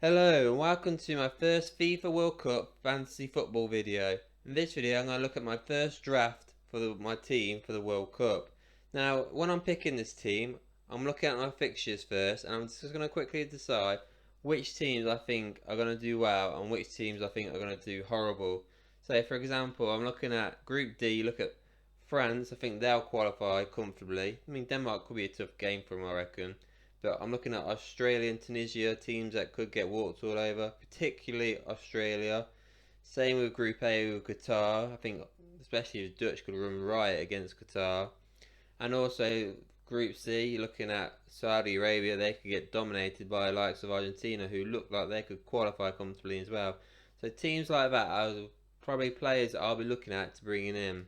Hello and welcome to my first FIFA World Cup fantasy football video. In this video I'm going to look at my first draft for my team for the World Cup. Now when I'm picking this team, I'm looking at my fixtures first and I'm just going to quickly decide which teams I think are going to do well and which teams I think are going to do horrible. So for example, I'm looking at Group D, look at France. I think they'll qualify comfortably. I mean, Denmark could be a tough game for them, I reckon. But I'm looking at Australia and Tunisia, teams that could get walked all over, particularly Australia. Same with Group A with Qatar. I think especially the Dutch could run riot against Qatar. And also Group C, you're looking at Saudi Arabia. They could get dominated by the likes of Argentina, who look like they could qualify comfortably as well. So teams like that are probably players that I'll be looking at to bring in.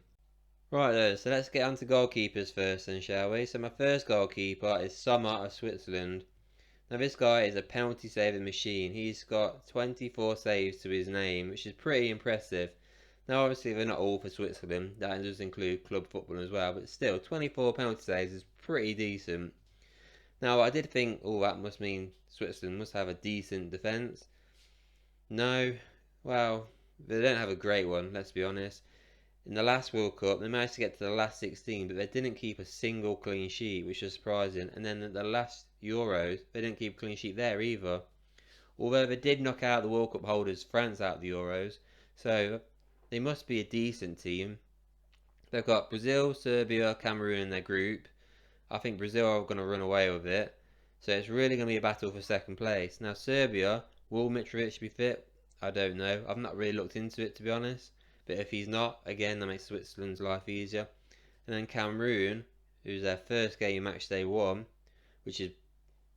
Right then, so let's get on to goalkeepers first then, shall we? So my first goalkeeper is Sommer of Switzerland. Now this guy is a penalty saving machine. He's got 24 saves to his name, which is pretty impressive. Now obviously they're not all for Switzerland, that does include club football as well, but still 24 penalty saves is pretty decent. Now I did think, oh, that must mean Switzerland must have a decent defence. No, well, they don't have a great one, let's be honest. In the last World Cup, they managed to get to the last 16, but they didn't keep a single clean sheet, which was surprising. And then at the last Euros, they didn't keep a clean sheet there either. Although they did knock out the World Cup holders, France, out of the Euros, so they must be a decent team. They've got Brazil, Serbia, Cameroon in their group. I think Brazil are going to run away with it. So it's really going to be a battle for second place. Now Serbia, will Mitrovic be fit? I don't know. I've not really looked into it, to be honest. But if he's not, again, that makes Switzerland's life easier. And then Cameroon, who's their first game Matchday 1, which is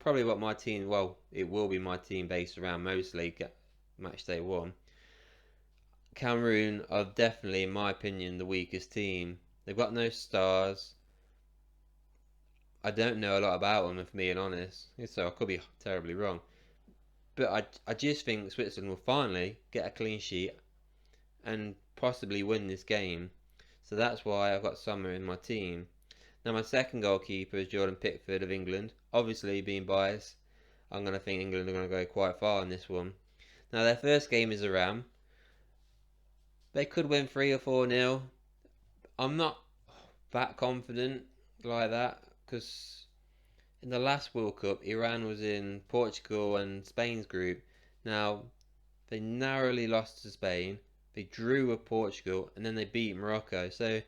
probably what my team, well, it will be my team based around mostly Matchday 1. Cameroon are definitely, in my opinion, the weakest team. They've got no stars. I don't know a lot about them, if I'm being honest. So I could be terribly wrong. But I just think Switzerland will finally get a clean sheet and possibly win this game. So that's why I've got Sommer in my team. Now my second goalkeeper is Jordan Pickford of England. Obviously being biased, I'm going to think England are going to go quite far in this one. Now their first game is Iran. They could win 3 or 4-0. I'm not that confident like that because in the last World Cup, Iran was in Portugal and Spain's group. Now they narrowly lost to Spain. They drew with Portugal and then they beat Morocco. So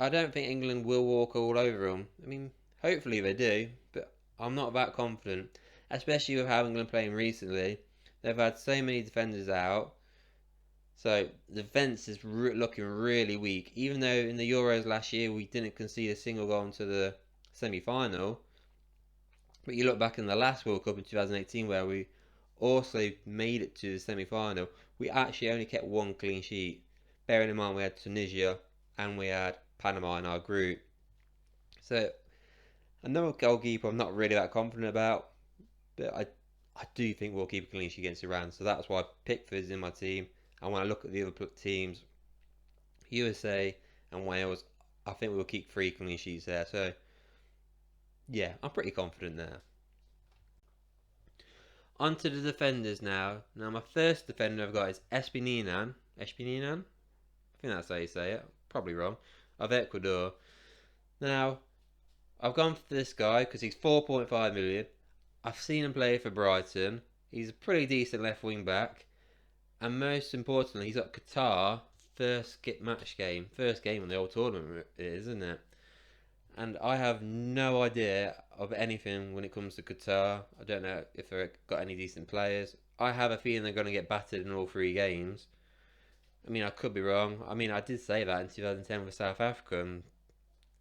I don't think England will walk all over them. I mean, hopefully they do, but I'm not that confident. Especially with how England playing recently. They've had so many defenders out. So the defence is looking really weak. Even though in the Euros last year we didn't concede a single goal into the semi-final. But you look back in the last World Cup in 2018 where we also made it to the semi-final, we actually only kept one clean sheet. Bearing in mind we had Tunisia and we had Panama in our group. So another goalkeeper I'm not really that confident about, but I do think we'll keep a clean sheet against Iran. So that's why Pickford's in my team. And when I look at the other teams, USA and Wales, I think we'll keep 3 clean sheets there. So yeah, I'm pretty confident there. On to the defenders now. Now my first defender I've got is Espininan. Espininan? I think that's how you say it. Probably wrong. Of Ecuador. Now, I've gone for this guy because he's 4.5 million. I've seen him play for Brighton. He's a pretty decent left wing back. And most importantly, he's got Qatar first match game. First game on the old tournament it is, isn't it? And I have no idea of anything when it comes to Qatar. I don't know if they've got any decent players. I have a feeling they're going to get battered in all 3 games. I mean, I could be wrong. I mean, I did say that in 2010 with South Africa, and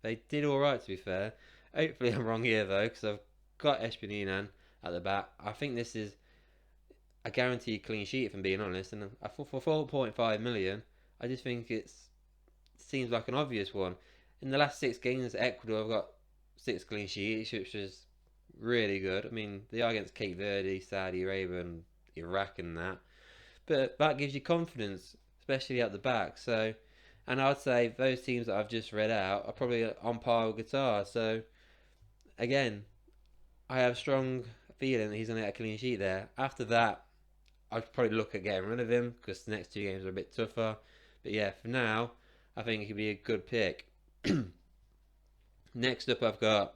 they did alright, to be fair. Hopefully I'm wrong here, though, because I've got Espininan at the back. I think this is a guaranteed clean sheet, if I'm being honest. And for 4.5 million, I just think it seems like an obvious one. In the last 6 games, Ecuador have got 6 clean sheets, which is really good. I mean, they are against Cape Verde, Saudi Arabia, and Iraq and that. But that gives you confidence, especially at the back. So, and I'd say those teams that I've just read out are probably on par with Qatar. So, again, I have strong feeling that he's going to get a clean sheet there. After that, I'd probably look at getting rid of him because the next two games are a bit tougher. But yeah, for now, I think he could be a good pick. Next up, I've got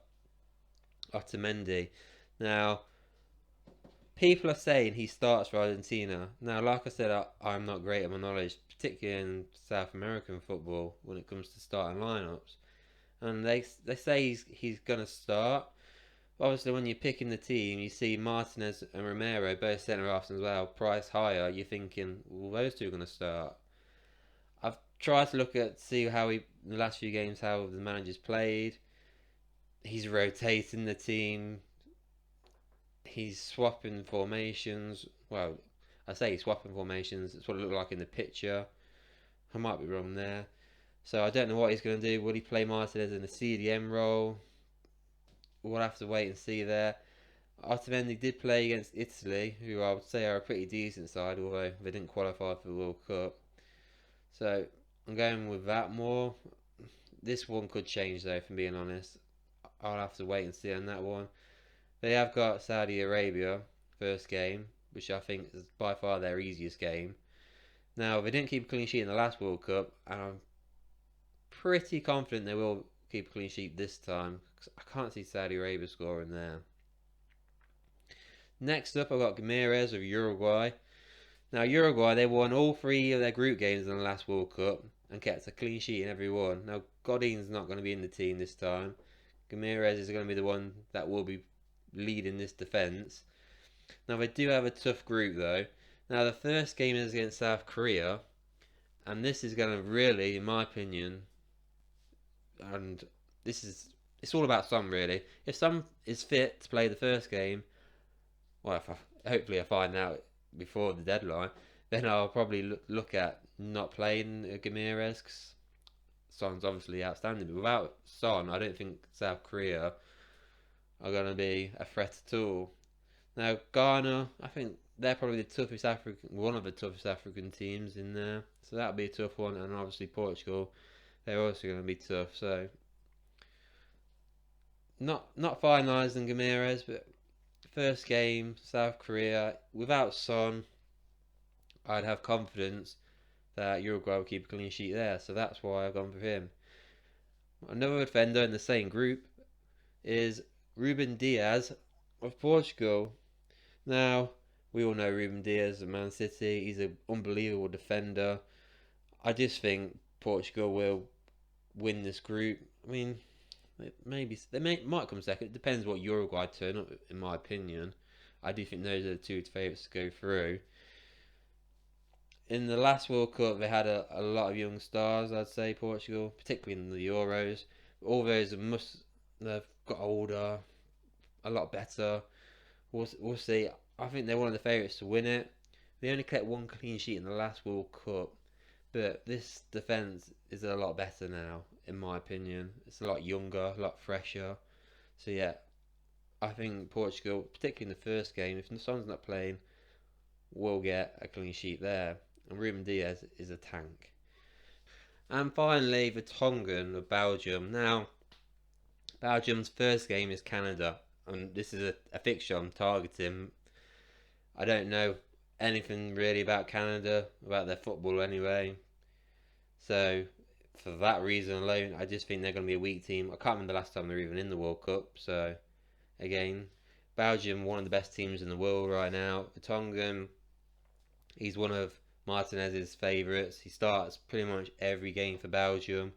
Otamendi. Now, people are saying he starts for Argentina. Now, like I said, I'm not great at my knowledge, particularly in South American football when it comes to starting lineups. And they say he's gonna start. Obviously, when you're picking the team, you see Martinez and Romero both centre halves as well, price higher. You're thinking, well, those two are gonna start. I've tried to look at see how in the last few games how the manager's played. He's rotating the team. He's swapping formations. Well, I say he's swapping formations. It's what it looked like in the picture. I might be wrong there. So I don't know what he's going to do. Will he play Martinez in the CDM role? We'll have to wait and see there. Otamendi did play against Italy, who I would say are a pretty decent side, although they didn't qualify for the World Cup. So I'm going with that more. This one could change though, if I'm being honest. I'll have to wait and see on that one. They have got Saudi Arabia first game, which I think is by far their easiest game. Now they didn't keep a clean sheet in the last World Cup, and I'm pretty confident they will keep a clean sheet this time. I can't see Saudi Arabia scoring there. Next up, I've got Ramirez of Uruguay. Now Uruguay, they won all three of their group games in the last World Cup and kept a clean sheet in every one. Now Godin's not going to be in the team this time. Ramirez is going to be the one that will be leading this defence. Now they do have a tough group though. Now the first game is against South Korea, and this is going to really, in my opinion, and it's all about Son really. If Son is fit to play the first game, well, hopefully I find out before the deadline, then I'll probably look at not playing Ramirez because Son's obviously outstanding. But without Son, I don't think South Korea are going to be a threat at all. Now Ghana, I think they're probably one of the toughest African teams in there, so that'll be a tough one. And obviously Portugal, they're also going to be tough. So not finalised in Ramirez, but first game South Korea without Son, I'd have confidence that Uruguay will keep a clean sheet there. So that's why I've gone for him. Another defender in the same group is Ruben Diaz of Portugal. Now, we all know Ruben Diaz of Man City. He's an unbelievable defender. I just think Portugal will win this group. I mean, might come second. It depends what Uruguay turn up, in my opinion. I do think those are the two favourites to go through. In the last World Cup, they had a lot of young stars, I'd say, Portugal, particularly in the Euros. All those they've got older, a lot better. We'll see. I think they're one of the favourites to win it. They only kept one clean sheet in the last World Cup, but this defence is a lot better now, in my opinion. It's a lot younger, a lot fresher. So yeah, I think Portugal, particularly in the first game, if Son's not playing, will get a clean sheet there. And Ruben Diaz is a tank. And finally, the Tongan of Belgium. Now, Belgium's first game is Canada, and this is a fixture I'm targeting. I don't know anything really about Canada, about their football anyway. So, for that reason alone, I just think they're going to be a weak team. I can't remember the last time they were even in the World Cup. So, again, Belgium, one of the best teams in the world right now. The Tongan, he's one of Martinez's favourites. He starts pretty much every game for Belgium.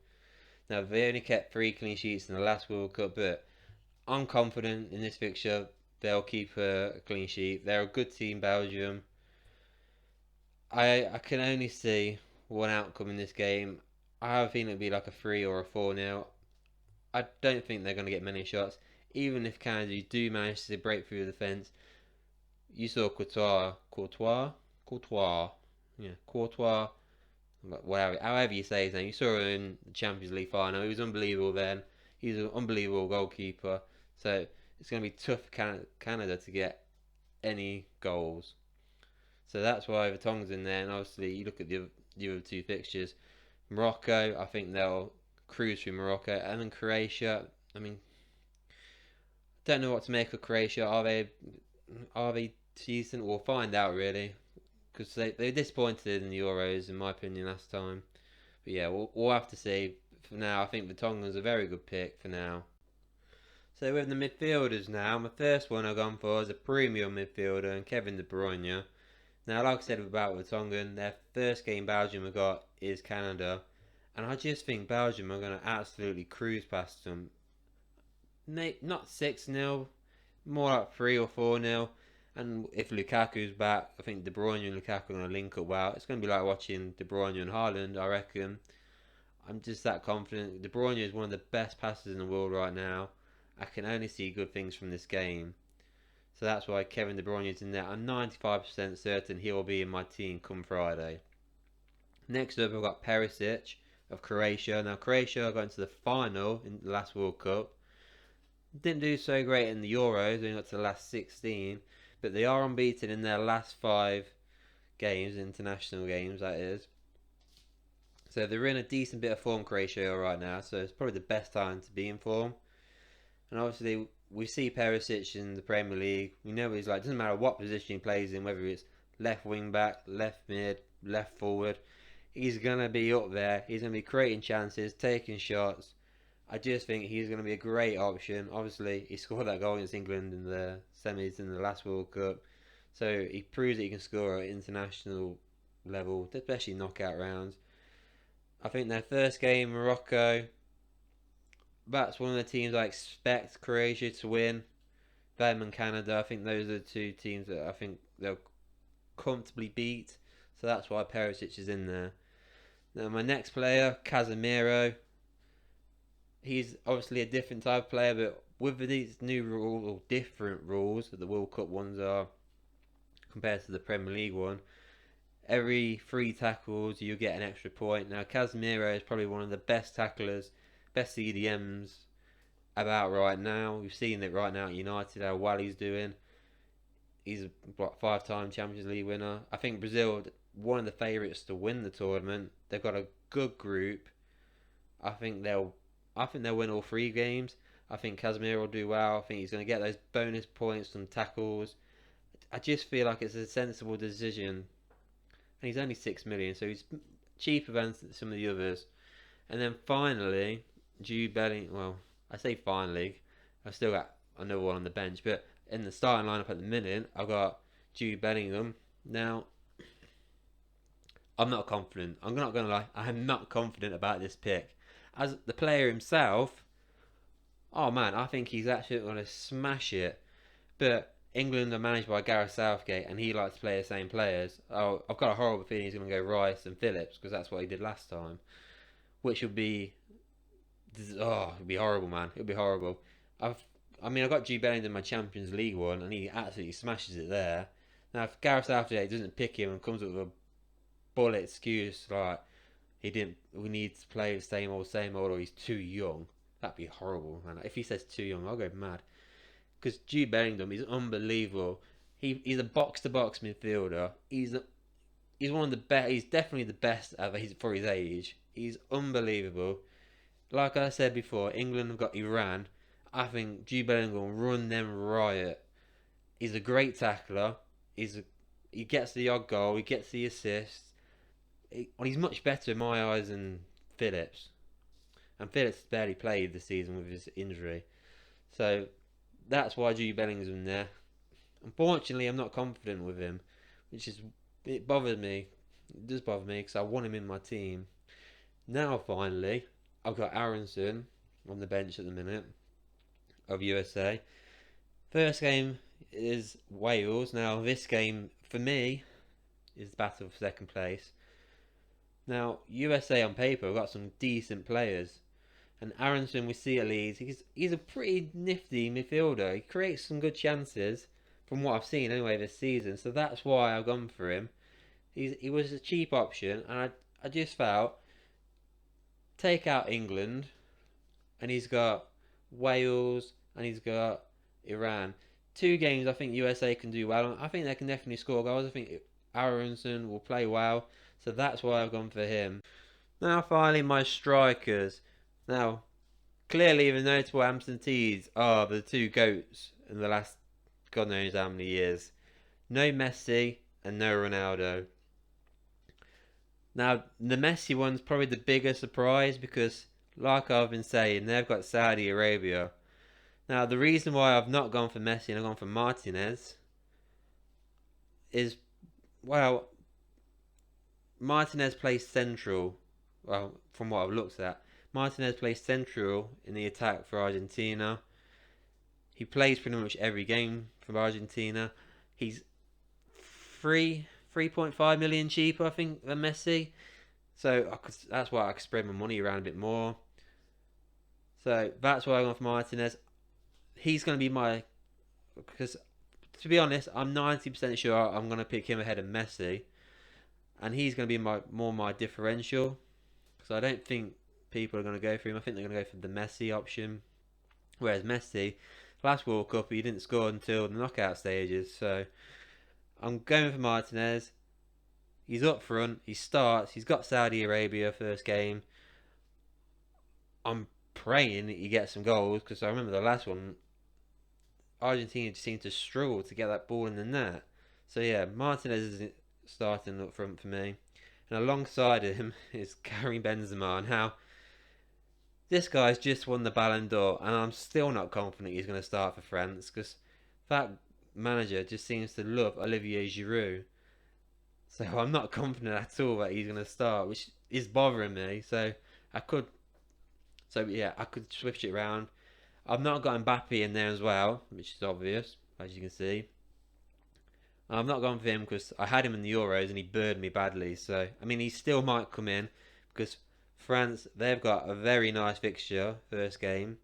Now, they only kept 3 clean sheets in the last World Cup, but I'm confident in this fixture they'll keep a clean sheet. They're a good team, Belgium. I can only see one outcome in this game. I have a feeling it'll be like a 3 or a 4-0. I don't think they're going to get many shots. Even if Canada do manage to break through the defence, you saw Courtois, whatever, however you say his name. You saw him in the Champions League final. He was unbelievable then. He's an unbelievable goalkeeper. So it's going to be tough for Canada to get any goals. So that's why the Tongs in there. And obviously, you look at the other two fixtures. Morocco, I think they'll cruise through Morocco. And then Croatia, I mean, don't know what to make of Croatia. Are they are they decent? We'll find out really, because they were disappointed in the Euros, in my opinion, last time. But yeah, we'll have to see. For now, I think the Tongans a very good pick for now. So with the midfielders now, my first one I've gone for is a premium midfielder and Kevin De Bruyne. Now, like I said about the Tongan, their first game Belgium have got is Canada, and I just think Belgium are going to absolutely cruise past them. Not 6-0, more like 3 or 4-0. And if Lukaku's back, I think De Bruyne and Lukaku are going to link up well. It's going to be like watching De Bruyne and Haaland, I reckon. I'm just that confident. De Bruyne is one of the best passers in the world right now. I can only see good things from this game. So that's why Kevin De Bruyne is in there. I'm 95% certain he will be in my team come Friday. Next up, I've got Perisic of Croatia. Now, Croatia got into the final in the last World Cup. Didn't do so great in the Euros, only got to the last 16. But they are unbeaten in their last 5 games, international games, that is. So they're in a decent bit of form, Croatia, right now. So it's probably the best time to be in form. And obviously, we see Perisic in the Premier League. We know he's like, doesn't matter what position he plays in, whether it's left wing back, left mid, left forward, he's going to be up there. He's going to be creating chances, taking shots. I just think he's going to be a great option. Obviously, he scored that goal against England in the semis in the last World Cup. So he proves that he can score at international level, especially knockout rounds. I think their first game, Morocco, that's one of the teams I expect Croatia to win. Them and Canada, I think those are the 2 teams that I think they'll comfortably beat. So that's why Perisic is in there. Now my next player, Casemiro. He's obviously a different type of player, but with these new rules, or different rules that the World Cup ones are compared to the Premier League one, every 3 tackles you get an extra point. Now Casemiro is probably one of the best tacklers, best CDMs about right now. We've seen it right now at United, how well he's doing. He's a 5-time Champions League winner. I think Brazil, one of the favourites to win the tournament. They've got a good group. I think they'll win all 3 games. I think Casemiro will do well. I think he's going to get those bonus points from tackles. I just feel like it's a sensible decision. And he's only 6 million, so he's cheaper than some of the others. And then finally, Jude Bellingham. Well, I say finally, I've still got another one on the bench, but in the starting lineup at the minute, I've got Jude Bellingham. Now, I'm not confident. I'm not going to lie. I'm not confident about this pick. As the player himself, oh man, I think he's actually going to smash it. But England are managed by Gareth Southgate, and he likes to play the same players. Oh, I've got a horrible feeling he's going to go Rice and Phillips, because that's what he did last time. Which would be, it'd be horrible, man. It'd be horrible. I've got Jude Bellingham in my Champions League one, and he absolutely smashes it there. Now, if Gareth Southgate doesn't pick him and comes up with a bullet excuse like we need to play the same old, or he's too young, that'd be horrible, man. If he says too young, I'll go mad. Because Jude Bellingham is unbelievable. He's a box-to-box midfielder. He's one of the best. He's definitely the best for his age. He's unbelievable. Like I said before, England have got Iran. I think Jude Bellingham will run them riot. He's a great tackler. He gets the odd goal. He gets the assist. He's much better in my eyes than Phillips. And Phillips barely played this season with his injury. So that's why Jude Bellingham's in there. Unfortunately, I'm not confident with him, it bothers me. It does bother me because I want him in my team. Now, finally, I've got Aronson on the bench at the minute of USA. First game is Wales. Now, this game, for me, is the battle for second place. Now, USA on paper have got some decent players. And Aronson, we see at Leeds, he's a pretty nifty midfielder. He creates some good chances, from what I've seen anyway this season. So that's why I've gone for him. He was a cheap option, and I just felt, take out England, and he's got Wales, and he's got Iran. 2 games I think USA can do well. I think they can definitely score goals. I think Aronson will play well. So that's why I've gone for him. Now finally my strikers. Now, clearly the notable absentees are the 2 GOATs in the last God knows how many years. No Messi and no Ronaldo. Now, the Messi one's probably the bigger surprise because, like I've been saying, they've got Saudi Arabia. Now, the reason why I've not gone for Messi and I've gone for Martinez is, well, Martinez plays central. Well, from what I've looked at, Martinez plays central in the attack for Argentina. He plays pretty much every game for Argentina. He's 3.5 million cheaper, I think, than Messi. So that's why I could spread my money around a bit more. So that's why I went for Martinez. He's going to be my, because to be honest, I'm 90% sure I'm going to pick him ahead of Messi, and he's going to be my differential. Because I don't think people are going to go for him. I think they're going to go for the Messi option. Whereas Messi, last World Cup, he didn't score until the knockout stages. So I'm going for Martinez. He's up front. He starts. He's got Saudi Arabia first game. I'm praying that he gets some goals because I remember the last one, Argentina just seemed to struggle to get that ball in the net. So yeah, Martinez is starting up front for me. And alongside him is Karim Benzema. Now, this guy's just won the Ballon d'Or, and I'm still not confident he's going to start for France because that manager just seems to love Olivier Giroud. So I'm not confident at all that he's going to start, which is bothering me. I could, I could switch it around. I've not got Mbappe in there as well, which is obvious, as you can see. I've not gone for him because I had him in the Euros and he burned me badly. So, I mean, he still might come in because France, they've got a very nice fixture, first game.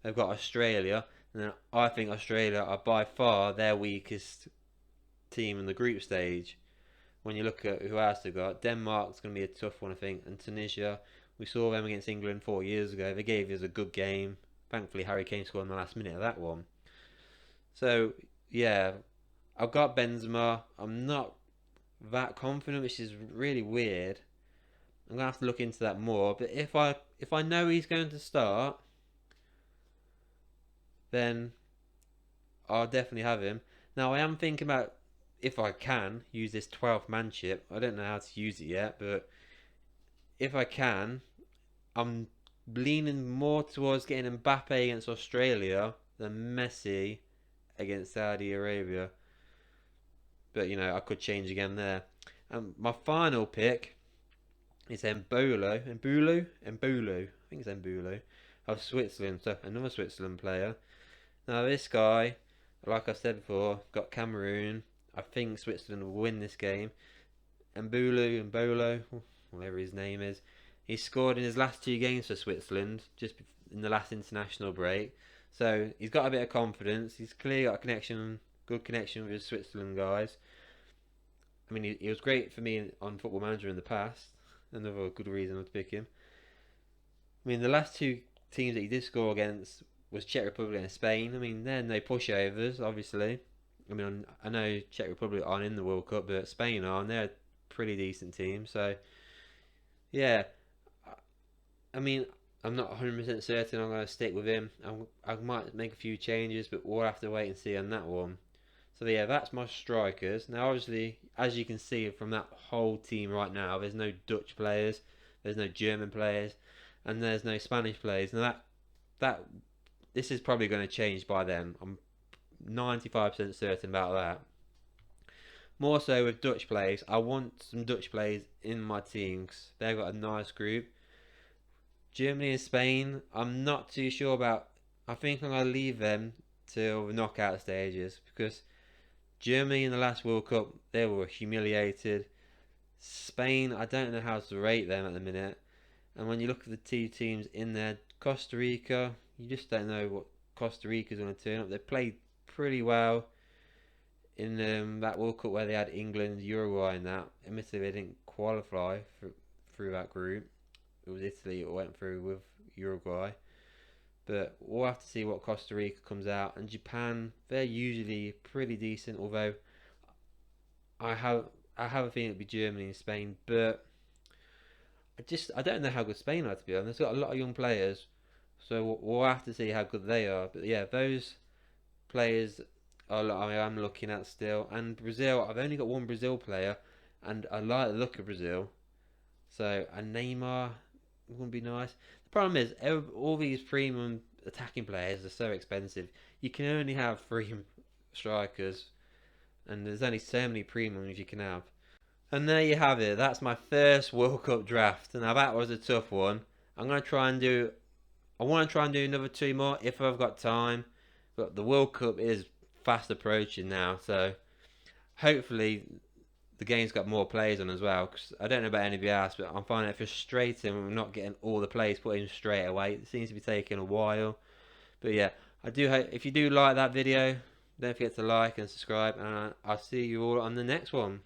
They've got Australia, and then I think Australia are by far their weakest team in the group stage. When you look at who else they've got, Denmark's going to be a tough one, I think, and Tunisia, we saw them against England 4 years ago. They gave us a good game. Thankfully, Harry Kane scored in the last minute of that one. So, yeah, I've got Benzema. I'm not that confident, which is really weird. I'm gonna have to look into that more. But if I know he's going to start, then I'll definitely have him. Now I am thinking about if I can use this 12th man chip. I don't know how to use it yet, but if I can, I'm leaning more towards getting Mbappe against Australia than Messi against Saudi Arabia. But I could change again there. My final pick is Embolo. I think it's Embolo of Switzerland. So another Switzerland player. Now this guy, like I said before, got Cameroon. I think Switzerland will win this game. Embolo, whatever his name is. He scored in his last 2 games for Switzerland, just in the last international break. So he's got a bit of confidence. He's clearly got a good connection with his Switzerland guys. I mean, he was great for me on Football Manager in the past. Another good reason to pick him. I mean, the last 2 teams that he did score against was Czech Republic and Spain. I mean, they're no pushovers, obviously. I mean, I know Czech Republic aren't in the World Cup, but Spain are, and they're a pretty decent team. So, yeah. I mean, I'm not 100% certain I'm going to stick with him. I might make a few changes, but we'll have to wait and see on that one. So yeah, that's my strikers. Now obviously, as you can see from that whole team right now, there's no Dutch players, there's no German players, and there's no Spanish players. Now this is probably going to change by then. I'm 95% certain about that. More so with Dutch players, I want some Dutch players in my team because they've got a nice group. Germany and Spain, I'm not too sure about. I think I'm going to leave them till the knockout stages because Germany in the last World Cup, they were humiliated. Spain, I don't know how to rate them at the minute. And when you look at the 2 teams in there, Costa Rica, you just don't know what Costa Rica's going to turn up. They played pretty well in that World Cup where they had England, Uruguay and that. Admittedly, they didn't qualify through that group. It was Italy that went through with Uruguay. But we'll have to see what Costa Rica comes out. And Japan, they're usually pretty decent, although I have a feeling it'll be Germany and Spain. But I don't know how good Spain are, to be honest. They've got a lot of young players, so we'll have to see how good they are. But yeah, those players I am looking at still. And Brazil, I've only got one Brazil player, and I like the look of Brazil. So a Neymar wouldn't be nice. The problem is all these premium attacking players are so expensive. You can only have three strikers, and there's only so many premiums you can have. And there you have it. That's my first World Cup draft. Now that was a tough one. I'm gonna try and do. I want to try and do another two more if I've got time. But the World Cup is fast approaching now, so hopefully the game's got more players on as well. Because I don't know about anybody else, but I'm finding it frustrating when we're not getting all the players put in straight away. It seems to be taking a while. But yeah, I do hope if you do like that video, don't forget to like and subscribe, and I'll see you all on the next one.